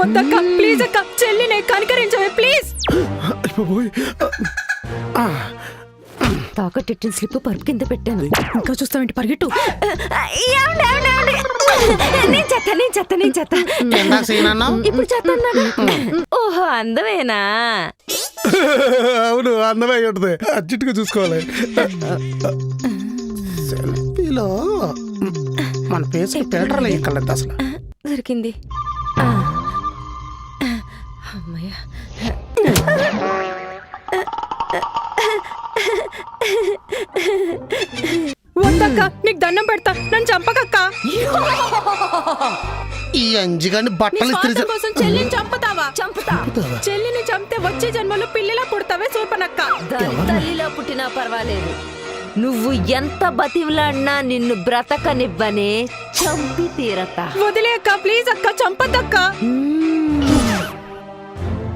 వద్దక్క please అక్క, చెల్లిని కనికరించవే please. తాకట్టిన slip పరుపు కింద పెట్టాను. ఇంకా చూస్తావేంటి, పరిగెట్టు. నేను చెత్త ఇప్పుడు చెత్త. ఓహో అందమేనా? అవును అందమే ఉంటుంది, అర్జెంటుగా చూసుకోవాలి. సెల్ఫీలో మన ఫేస్ ఫిల్టర్లు ఎక్కలేదు అసలు. దొరికింది. అమ్మయ్య. వద్దక్క, నీకు దండం పెడతా, నన్ను చంపకక్క. ఈ అంజిగాని బట్టలు ఇస్త్రీ కోసం చెల్లిని చంపుతావా? చంపుతా. చెల్లిని చంపితే వచ్చే జన్మలో పిల్లిలా పుడతావే సూపనక్క. తల్లిలో పుట్టినా పర్వాలేదు, నువ్వు ఎంత బతివులాడినా నిన్ను బ్రతకనివ్వనే, చంపి తీరతా. వదిలే అక్క ప్లీజ్ అక్క, చంపద్దక్క.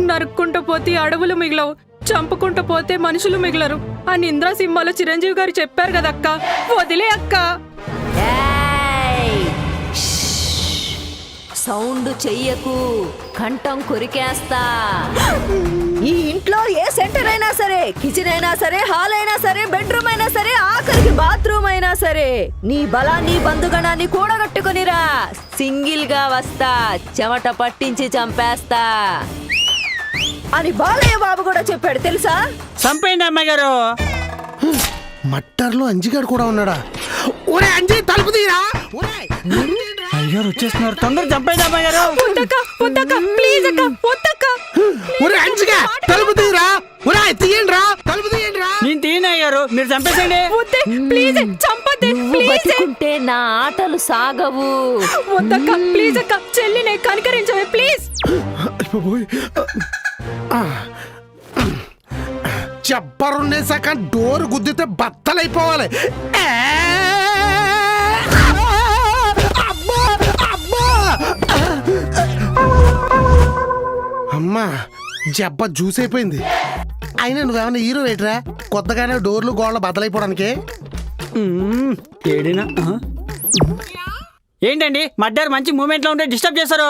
నరుక్కుంటూ పోతే అడవులు మిగలవు, చంపుకుంటూ పోతే మనుషులు మిగలరు అని ఇంద్రా సినిమాలో చిరంజీవి గారు చెప్పారు కదక్క. వదిలే అక్క. సౌండ్ చెయ్యకు, కంఠం కొరికేస్తా. ఈ ఇంట్లో ఏ సెంటర్ అయినా సరే, కిచెన్ అయినా సరే, హాల్ అయినా సరే, బెడ్రూమ్ అయినా సరే, ఆఖరికి బాత్రూమ్ అయినా సరే, నీ బలాన్ని బంధుగణాన్ని కూడగట్టుకునిరా. సింగిల్ గా వస్తా, చెమట పట్టించి చంపేస్తా అని బాలయ్య బాబు కూడా చెప్పాడు తెలుసా? చంపేయండి అమ్మాయి గారు. మట్టర్లో అంజిగాడు కూడా ఉన్నాడా? ఒరే అంజి తలుపు తీరా. అయ్యారు వచ్చేస్తున్నారు, తొందర చంపేయండి అమ్మాయి గారు. వద్దక్క వద్దక్క ప్లీజ్ అక్క, వద్దక్క. ఒరే అంజిగా తలుపు తీరా. ఒరే తీయండి రా, తలుపు తీయండి రా. నేను తీయను అయ్యారు, మీరు చంపేసండి. వద్దే ప్లీజ్, చంపద్దే ప్లీజ్. బతికుంటే నా ఆటలు సాగవు. వద్దక్క ప్లీజ్ అక్క, చెల్లిని కనికరించవే ప్లీజ్. జబ్బరున్నేసాక డోర్ గుద్దితే బత్తలైపోవాలి. అమ్మా జబ్బ జ్యూస్ అయిపోయింది. అయినా నువ్వేమన్నా హీరో ఏంట్రా, కొత్తగానే డోర్లు గోడలు బద్దలైపోవడానికి? ఏడినా ఏంటండి మడ్డారు మంచి మూమెంట్ లో ఉంటే డిస్టర్బ్ చేశారు.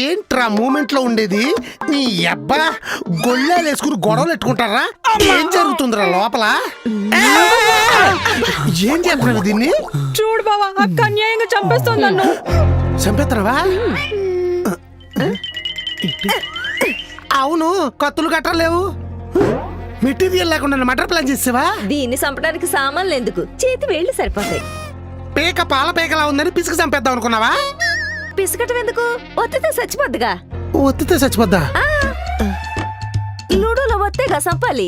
ఏంట్రా మూమెంట్ లో ఉండేది? నీ అబ్బా గొళ్ళాలు వేసుకుని గొడవలు పెట్టుకుంటారా? ఏం జరుగుతుందిరా లోపల? ఏం చేస్తున్నాడు దీన్ని? చూడు బావా, అక్క అన్యాయంగా చంపేస్తుంది నన్ను. చంపేస్తావా? అవును, కత్తులు గట్రా లేవు, మెటీరియల్ లేకుండా మటర్ ప్లాన్ చేసేవా? దీన్ని చంపడానికి సామాన్లు ఎందుకు, చేతి వేళ్ళు సరిపోతాయి. పేక పాల పేకలా ఉందని పిసికి చంపేద్దాం అనుకున్నావా? పిసకటం ఎందుకు, ఒత్తితే చచ్చిపోద్దిగా. ఒత్తితే చచ్చిపోద్దా? లూడోలో ఒత్తేగా చంపాలి.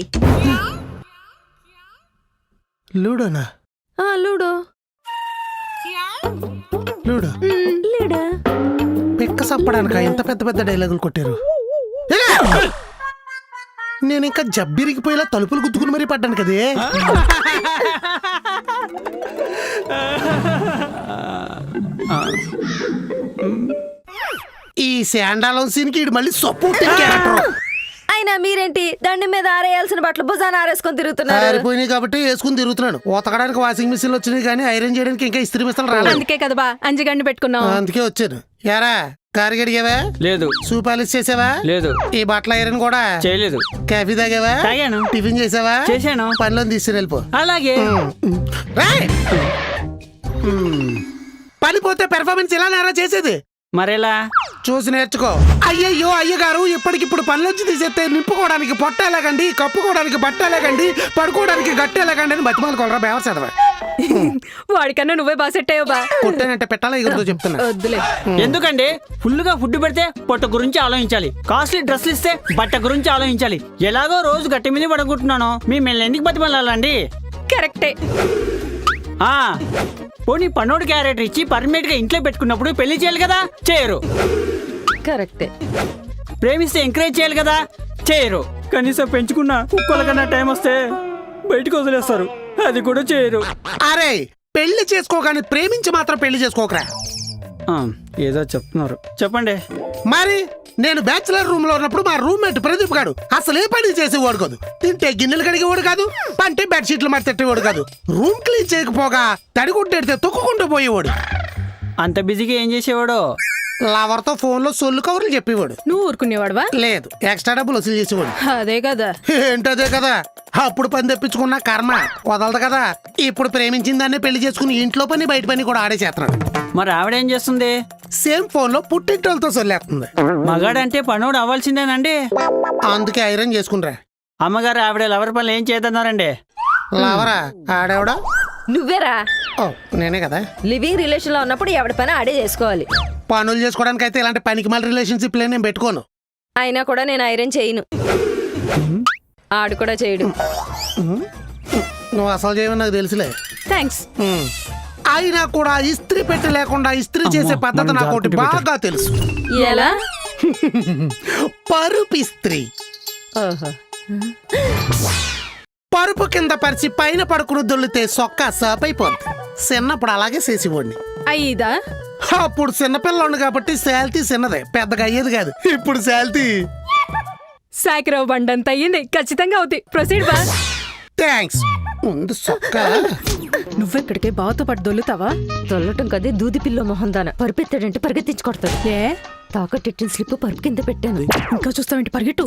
లూడోనా? లూడో లూడో లేడా? పెక్క చంపడానిక ఎంత పెద్ద పెద్ద డైలాగులు కొట్టారు? నేను ఇంకా జబ్బిరిగిపోయేలా తలుపులు గుద్దుకుని మరీ పడ్డాను కదే. ఈ శాండాలం సీన్కి ఇడు మళ్ళీ సపోర్ట్. అయినా మీరేంటి దండి మీద ఆరేయాల్సిన బట్టలు భుజాన ఆరేసుకొని తిరుగుతున్నారు? ఆరిపోయినాయి కాబట్టి వేసుకుని తిరుగుతున్నాను. ఉతకడానికి వాషింగ్ మిషన్ వచ్చినాయి కానీ ఐరన్ చేయడానికి ఇంకా ఇస్త్రీ మిషన్ రాలేదు. అందుకే కదా బా అంజిగండి పెట్టుకున్నావు. అందుకే వచ్చాను. యారా కారు గడిగావా? లేదు. షూ పాలిష్ చేసావా? లేదు. ఈ బట్టల ఐరన్ కూడా చేయలేదు. కాఫీ తాగావా? తాగాను. టిఫిన్ చేసావా? చేశాను. పనిలో తీసుకుని వెళ్ళిపో. అలాగే. పని పోతే పెర్ఫార్మెన్స్ ఇలా నేరా చేసేది? మరేలా? చూసి నేర్చుకో. అయ్యయ్యో అయ్యగారు ఇప్పటికిప్పుడు పనిలోంచి తీసేస్తే నింపుకోవడానికి పొట్ట ఎలాగండి, కప్పుకోవడానికి బట్ట ఎలాగండి, పడుకోవడానికి గట్ట ఎలాగండి అని బతిమాలుకోవాలరా బేవర్ చదవా. వాడికన్నా నువ్వే బాగా సెట్ అయ్యో బా. కొట్టానంటే పెట్టాలా ఎగురుతో చెప్తున్నా. వద్దులే. ఎందుకండి ఫుల్ గా ఫుడ్ పెడితే పొట్ట గురించి ఆలోచించాలి, కాస్ట్లీ డ్రెస్లు ఇస్తే బట్ట గురించి ఆలోచించాలి. ఎలాగో రోజు గట్టి మీద పడుకుంటున్నాను, మిమ్మల్ని ఎందుకు బతిమాలండి? కరెక్టే. పోనీ పన్నోడు క్యారెక్టర్ ఇచ్చి పర్మనెంట్ గా ఇంట్లో పెట్టుకున్నప్పుడు పెళ్లి చేయాలి కదా, చేయరు. కరెక్టే. ప్రేమిస్తే ఎంకరేజ్ చేయాలి కదా, చేయరు. కనీసం పెంచుకున్న కుక్కల కన్నా టైం వస్తే బయటకు వదిలేస్తారు, అది కూడా చేయరు. అరే పెళ్లి చేసుకోగానే ప్రేమించి మాత్రం పెళ్లి చేసుకోకరా. ఏదో చెప్తున్నారు, చెప్పండి. మరి నేను బ్యాచిలర్ రూమ్ లో ఉన్నప్పుడు మా రూమ్మేట్ ప్రదీప్ గాడు అసలు ఏ పని చేసేవాడు కాదు. తింటే గిన్నెలు కడిగేవాడు కాదు, పంటే బెడ్షీట్లు మరి తిట్టేవాడు కాదు. రూమ్ క్లీన్ చేయకపోగా తడిగుడ్డెడితే తొక్కుకుంటూ పోయేవాడు. అంత బిజీగా ఏం చేసేవాడు? లవర్తో ఫోన్లో సొల్లు కవర్లు చెప్పేవాడు. నువ్వు ఊరుకునేవాడువా? లేదు, ఎక్స్ట్రా డబ్బులు వసూలు చేసేవాడు. అదే కదా. ఏంటదే కదా, అప్పుడు పని తెప్పించుకున్న కర్మ వదలదు కదా. ఇప్పుడు ప్రేమించిన దాన్ని పెళ్లి చేసుకుని ఇంట్లో పని బయట పని కూడా ఆడే చేస్తున్నాడు. మరి ఆవిడేం చేస్తుంది? సేమ్ ఫోన్లో పుట్టింటోళ్ళతో సొల్లేస్తుంది. మగాడంటే పనోడు అవ్వాల్సిందేనండి. అందుకే ఐరన్ చేసుకునిరా. అమ్మగారు ఆవిడ లవర్ పనులు ఏం చేద్దన్నారండి? లవరా? ఆడేవడా? నువ్వేరా? ఓ నేనే కదా. లివింగ్ రిలేషన్ లో ఉన్నప్పుడు ఎవడి పని ఆడే చేసుకోవాలి. పనులు చేసుకోవడానికి అయితే ఇలాంటి పనికి మళ్ళీ రిలేషన్షిప్ నేను పెట్టుకోను. అయినా కూడా నేను ఐరన్ చేయను, ఆడు కూడా చేయడు. నువ్వు అసలు చేయమని నాకు తెలుసులే. థ్యాంక్స్. అయినా కూడా ఇస్త్రీ పెట్టి లేకుండా ఇస్త్రీ చేసే పద్ధతి నాకు ఒకటి బాగా తెలుసు. ఎలా? పరుపు ఇస్త్రీ. ఓహో. పరుపు కింద పరిచి పైన పడుకుని దొల్లితే సొక్క సాపైపోద్ది. చిన్నప్పుడు అలాగే చేసేవాడిని. అయ్యిదా? అప్పుడు చిన్నపిల్లండు కాబట్టి శాల్తీ చిన్నదే, పెద్దగా అయ్యేది కాదు. ఇప్పుడు శాల్తీ సాకిరావు బండంత అయ్యింది. ఖచ్చితంగా అవుతాయి. ప్రొసీడ్ బా. థ్యాంక్స్. ముందు సొక్క. నువ్వెక్కడికే బావతో పాటు దొల్లుతావా? తొల్లటం కదే దూది పిల్ల మొహం దాన. పరుపెత్తాడంటే పరిగెత్తించి కొడతాడు. ఏ తాకట్టెట్టిన స్లిప్ పరుపు కింద పెట్టాను. ఇంకా చూస్తావేంటి? పరిగెట్టు.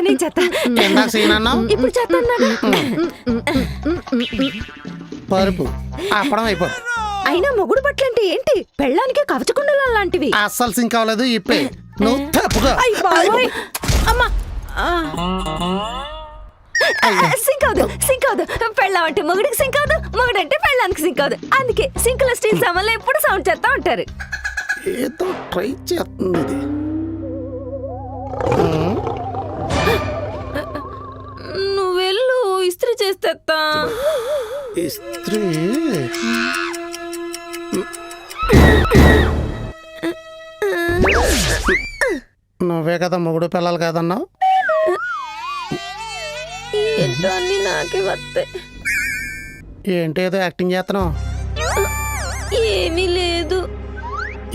నేను చెత్త. ఇందాక సీనన్నావు, ఇప్పుడు చెత్త అన్నాను. పరుపు అప్పడం అయిపోద్ది. అయినా మొగుడు బట్టలంటే ఏంటి? పెళ్ళానికి కవచకుండలా లాంటివి. అస్సలు సింక్ అవ్వలేదు. ఇప్పే నువ్వు తప్పుగా. అయ్య బాబోయ్. అమ్మా. సింక్ అవదు. పెళ్ళం అంటే మొగుడికి సింక్ అవదు, మొగుడంటే పెళ్ళానికి సింక్ అవదు. అందుకే సింక్ లో స్టీల్ సామాన్లు ఎప్పుడు సౌండ్ చేస్తా ఉంటారు. ఏదో ట్రై చేస్తుంది ఇది. నువ్వెళ్ళు, ఇస్త్రీ చేస్తా. ఇస్త్రీ నువ్వే కదా మొగుడు పిల్లలు కాదన్నావు. ఏంటో అన్ని నాకే వస్తాయి. ఏంటి ఏదో యాక్టింగ్ చేస్తున్నావు? ఏమీ లేదు.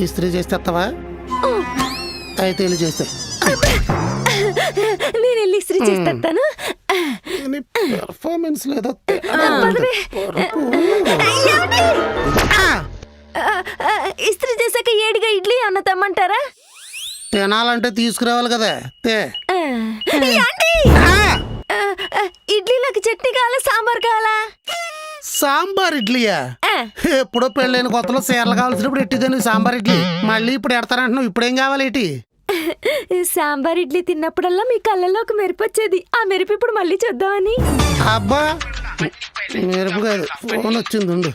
ఇస్త్రీ చేసి తెస్తావా? అయితే వెళ్ళి చేస్తే నేను వెళ్ళి ఇస్త్రీ చేస్తాను. పెర్ఫార్మెన్స్ లేదా? ఇస్త్రీ చేశాక ఏడిగా ఇడ్లీ అన్న తెమ్మంటారా? తినాలంటే తీసుకురావాలి కదా. ఇడ్లీలోకి చట్నీ కావాలా, సాంబార్ కావాలా? సాంబార్ ఇడ్లీయా? ఎప్పుడో పెళ్ళైన కొత్తలో చీరలు కావాల్సినప్పుడు ఎట్టిదని సాంబార్ ఇడ్లీ. మళ్ళీ ఇప్పుడు ఎడతానంటున్నావు. ఇప్పుడేం కావాలి ఏంటి? సాంబార్ ఇడ్లీ తిన్నప్పుడల్లా మీ కళ్ళలోకి మెరుపు వచ్చేది. ఆ మెరుపు ఇప్పుడు మళ్ళీ చూద్దామని. అబ్బా మెరుపు కాదు, ఫోన్ వచ్చింది ఉండు.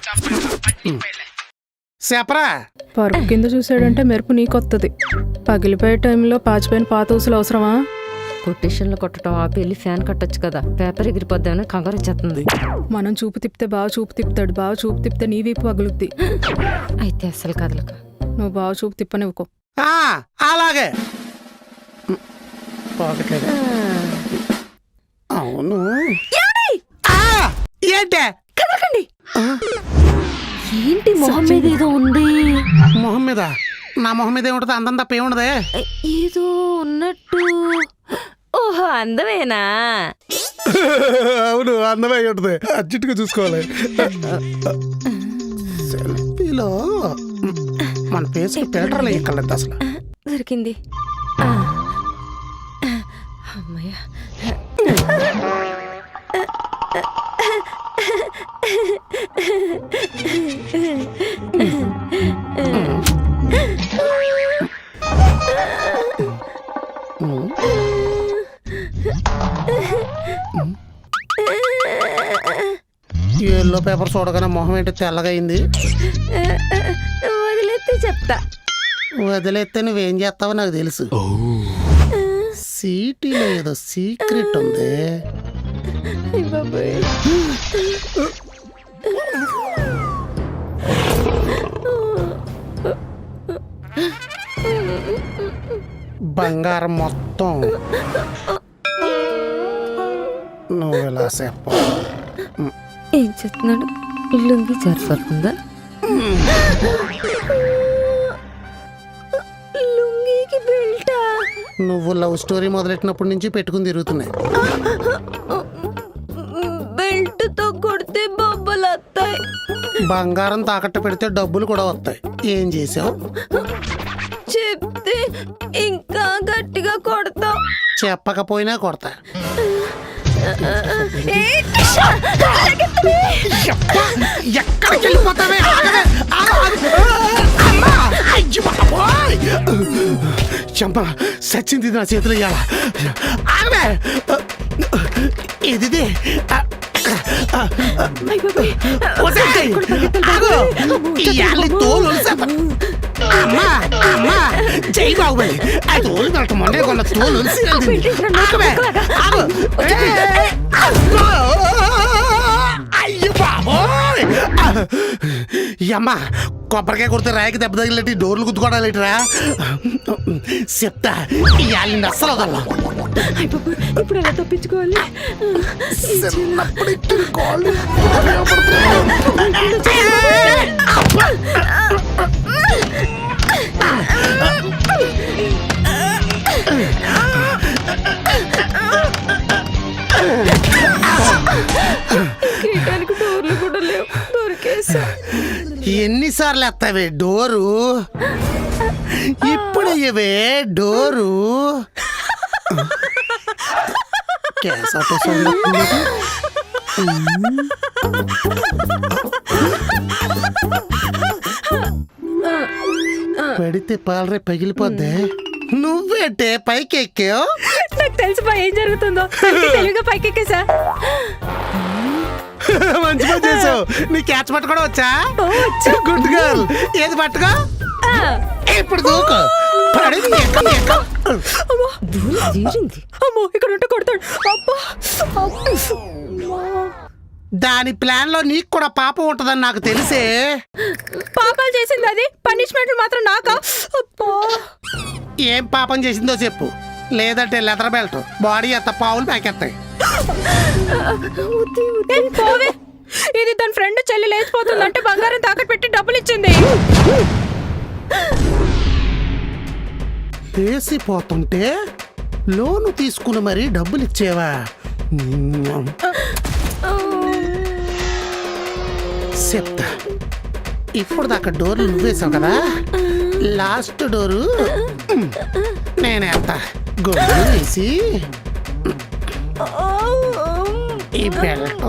చెప్పరా. పరుపు కింద చూసాడంటే మెరుపు నీకొత్తది. పగిలిపోయే టైంలో పాచిపోయిన పాత ఊసులు అవసరమా? కొటేషన్లు కొట్టడం ఆపి వెళ్ళి ఫ్యాన్ కట్టొచ్చు కదా. పేపర్ ఎగిరిపోద్దామని కంగారు వచ్చేస్తుంది. మనం చూపు తిప్పితే బాగా చూపు తిప్పుతాడు. బాగా చూపు తిప్పితే నీ వీపు పగులుద్ది. అయితే అస్సలు కదలక. నువ్వు బాగా చూపు తిప్పనివ్వకో. అలాగే. అవును. ఏంటే? కదలకండి. ఏంటి మొహం మీద ఏదో ఉంది? మొహం మీద? నా మొహం మీద ఏముంటది? అందం తప్ప ఏముండదే? ఏదో ఉన్నట్టు. ఓహో, అందమేనా? అవును, అందమే ఉంటుంది. అర్జెంటుగా చూసుకోవాలి. సెల్ఫీలో మన ఫేస్ ఫిల్టర్లు ఎక్కలేదు అసలు. దొరికింది. అమ్మయ్య. ఎల్లో పేపర్ చూడగానే మొహం ఏంటి తెల్లగా అయింది? వదిలేస్తే చెప్తా. వదిలేస్తే నువ్వేం చేస్తావో నాకు తెలుసు. సీటీలో ఏదో సీక్రెట్ ఉంది. బంగారం మొత్తం నువ్వు ఇలా చెప్ప. ఏం చెప్తున్నాడు? లుంగి సరిపడుతుందా? లుంగికి బెల్టా? నువ్వు లవ్ స్టోరీ మొదలెట్టినప్పటి నుంచి పెట్టుకుని తిరుగుతున్నాయి. బెల్ట్ తో కొడితే బొబ్బలు వస్తాయి. బంగారం తాకట్టు పెడితే డబ్బులు కూడా వస్తాయి. ఏం చేసావు? చెప్తే ఇంకా గట్టిగా కొడతావు. చెప్పకపోయినా కొడతా. ఎక్కడికి వెళ్ళిపోతావే? ఆగవే! అమ్మా! అయ్యో బాబోయ్! చంప సచ్చింది నా చేతులు ఇయ్యాల. ఆగవే! ఇది తోలు అమ్మా అమ్మా జై బాబుబాయ్ ఆ తోలు నాకు మొన్నే కొన్న తోలు అయ్యో బాబోయ్! అమ్మా కొబ్బరికాయ కొడితే రాయికి దెబ్బ తగిలినట్టు డోర్లు గుద్దుకోవడాలేటరా చెప్తా. ఇవాళ అస్సలు వదలను. ఇప్పుడు ఎలా తప్పించుకోవాలి? చిన్నప్పుడు ఇట్టిన కాళ్ళు తీయటానికి డోర్లు కూడా లేవు. దొరికేసా. ఎన్నిసార్లు ఎత్తావే డోరు? ఇప్పుడు ఇవే డోరు కేసాతో పడితే పాలరే పగిలిపోద్దే. నువ్వేంటే పైకి ఎక్కావు? నాకు తెలిసిపో ఏం జరుగుతుందో. తెలుగుగా పైకెక్కేసా. మంచి పని చేసావు. నీ క్యాచ్ పట్టుకోవడం వచ్చా? Good girl. ఏది పట్టుకో. ఇప్పుడు దూకు. పడింది అమ్మో ఇక్కడ ఉంటే కొడతాడు. అబ్బా దాని ప్లాన్ లో నీకు కూడా పాపం ఉంటదని నాకు తెలిసే. పాపాలు చేసింది అది, పనిష్మెంట్ మాత్రం నాకా? అబ్బా ఏం పాపం చేసిందో చెప్పు, లేదంటే లెదర్ బెల్ట్ బాడీ అంత పావులు ప్యాకెత్తాయి. ఇది తన ఫ్రెండ్ చెల్లి లేచిపోతుందంటే బంగారం తాకట్టు పెట్టి డబ్బులు ఇచ్చింది. వేసిపోతుంటే లోను తీసుకుని మరీ డబ్బులు ఇచ్చేవా? చెప్తా. ఇప్పుడు దాకా డోర్లు నువ్వేసావు కదా, లాస్ట్ డోరు నేనేస్తా. గొడ్డు వేసి ఈ బెల్ట్